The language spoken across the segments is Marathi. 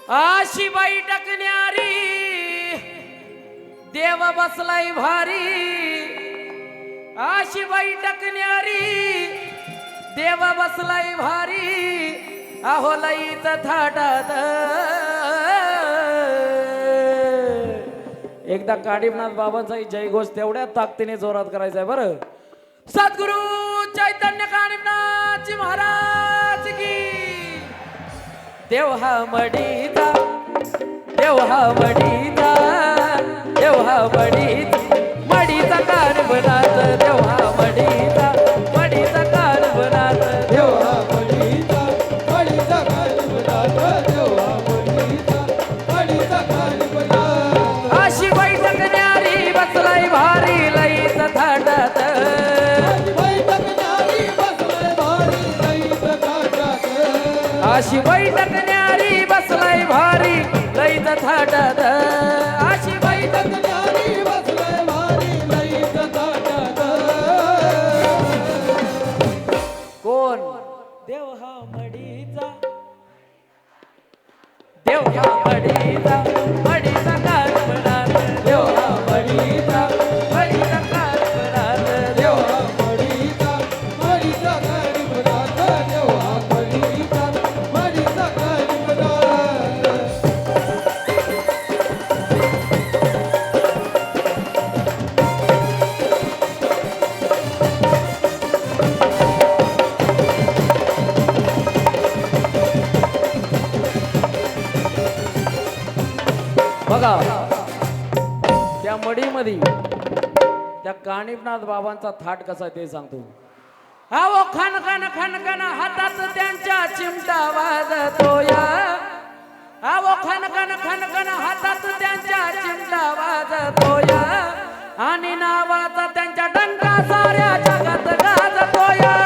आशी बाई टकण्यारी देव बसलाय भारी, आशी बाई टकण्यारी देव बसलाय भारी, अहो लईच थाटात। एकदा काडीमनाथ बाबांचा जयघोष तेवढ्या ताकदीने जोरात करायचा आहे बरं। सद्गुरु चैतन्य काडीमनाथ महाराज की। देव हा मडीचा, देव हा मडीचा, देव हा मडीचा कारभारात, देव हा मडीचा कारभारात, देव हा मडीचा कारभारात, देव हा मडीचा कारभारात। अशी बैठक न्यारी बसलाय भारी लईच थाटात, अशी बैठक न्यारी बसलाय भारी लईच थाटात, अशी बैठक न्यारी बसलाय भारी लईच थाटात। कोण? देव हा मडीचा, देव हा मडीचा कारभारात, देव हा मडीचा कारभारात, देव हा मडीचा कारभारात, देव हा मडीचा कारभारात। बघा त्या मडीमध्ये त्या कानिफनाथ बाबांचा थाट कसा आहे ते सांगतो। अहो खन खन खन खन हातात त्यांच्या चिमटा वाजतोया, अहो खन खन खन खन हातात त्यांच्या चिमटा वाजतोया, आणि नावाचा त्यांच्या डंका साऱ्या जगात गाजतोया।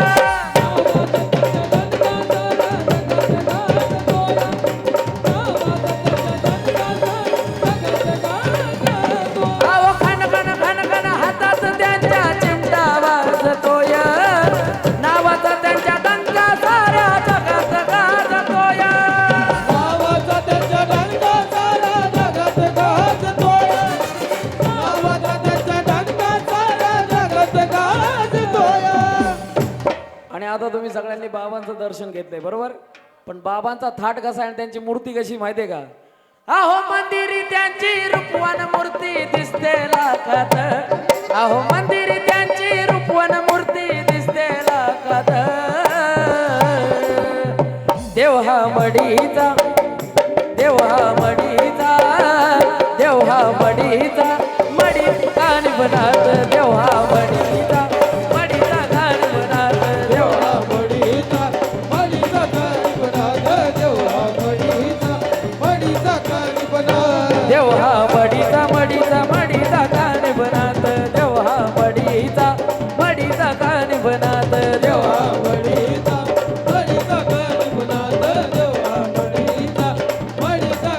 आता तुम्ही सगळ्यांनी बाबांचं दर्शन घेतलंय बरोबर, पण बाबांचा थाट कसा आहे त्यांची मूर्ती कशी माहितीये का? अहो मंदिरी त्यांची रूपवान मूर्ती दिसते लाखात, अहो मंदिरी त्यांची रूपवान मूर्ती दिसते लाखात। देव हा मडीचा, देव हा मडीचा, देव हा मडीचा कारभारात, देव हा मडीचा देव हा मडीचा कारभारात, देव हा मडीचा कारभारात, देव हा मडीचा कारभारात, देव हा मडीचा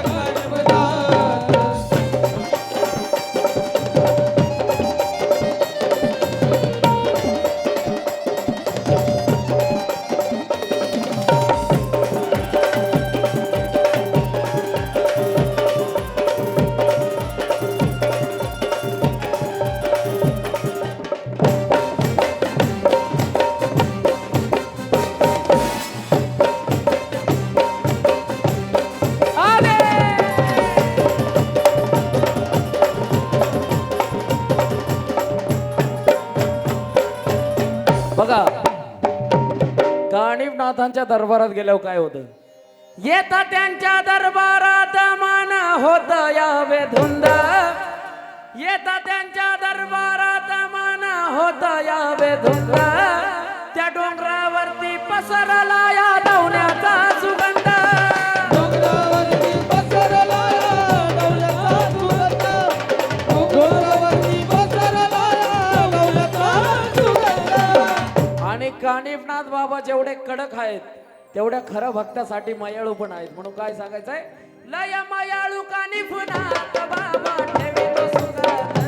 कारभारात। बघा कानिफनाथांच्या दरबारात गेल्यावर काय होतं? येता त्यांच्या दरबारात मान होत यावे धुंद, येता त्यांच्या दरबारात मान होत यावे धुंद, त्या डोंगरावरती पसरला या दौण्याचा सुगंध, डोंगरावरती पसरला या दौल्याचा सुगंध, डोंगरावरती पसरला या दौल्याचा सुगंध। आणि कानिफनाथ बाबा जेवढे कडक आहेत तेवढ्या खरं भक्तासाठी मायाळू पण आहेत, म्हणून काय सांगायचंय? लय मायाळू कानिफनाथ बाबा ठेवितो सुगात,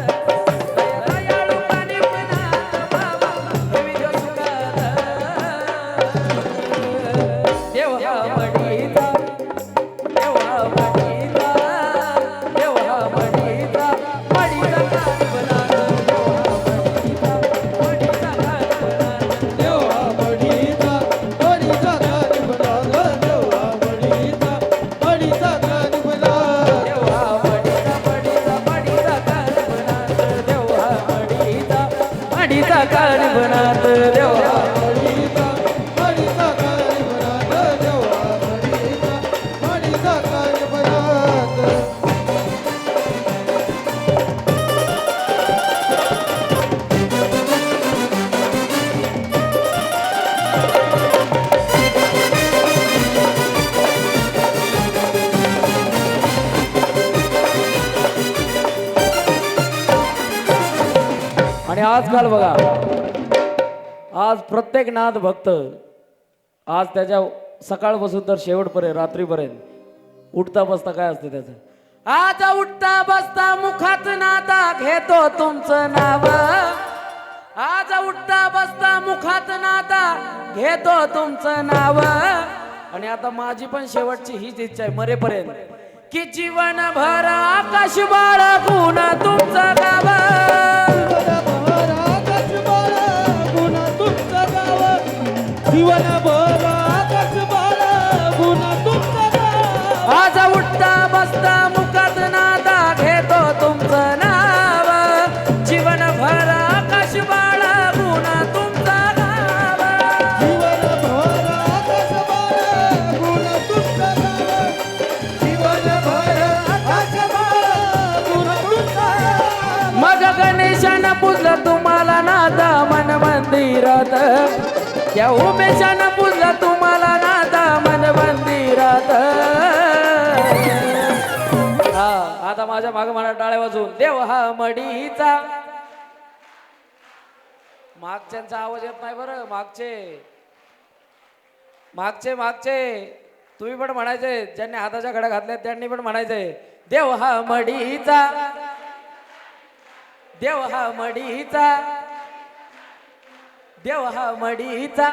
दयाळू कानिफनाथ बाबा ठेवितो सुगात। देव हा मडीचा, देव हा आणि आजकाल बघा आज प्रत्येक नाद भक्त आज त्याच्या सकाळपासून तर शेवटपर्यंत रात्रीपर्यंत उठता बसता काय असते त्याचं आज उठता बसता मुखात नादा घेतो तुमचं नाव आज उठता बसता मुखात नादा घेतो तुमचं नाव आणि आता माझी पण शेवटची हीच इच्छा आहे मरेपर्यंत की जीवनभर आकाश बाळगून तुमचं गाव जीवनभर आकाश बाळगून तुमचं गाव आज उठता बसता मुखात नादा घेतो तुमचं नाव जीवनभर आकाश बाळगून तुमचं गाव जीवनभर आकाश बाळगून तुमचं गाव जीवनभर आकाश बाळगून तुमचं गाव मग गणेशानं पूजलं तुम्हाला नादा मन मंदिरात त्या उमेशानं पूजलं तुम्हाला नादा मन मंदिरात हा आता माझ्या माग म्हणा टाळ्या वाजून देव हा मडीचा मागच्यांचा आवाज येत नाही बरं मागचे मागचे मागचे तुम्ही पण म्हणायचे ज्यांनी हाताच्या घड्या घातल्या त्यांनी पण म्हणायचंय देव हा मडीचा देव हा मडीचा देव हा मडीचा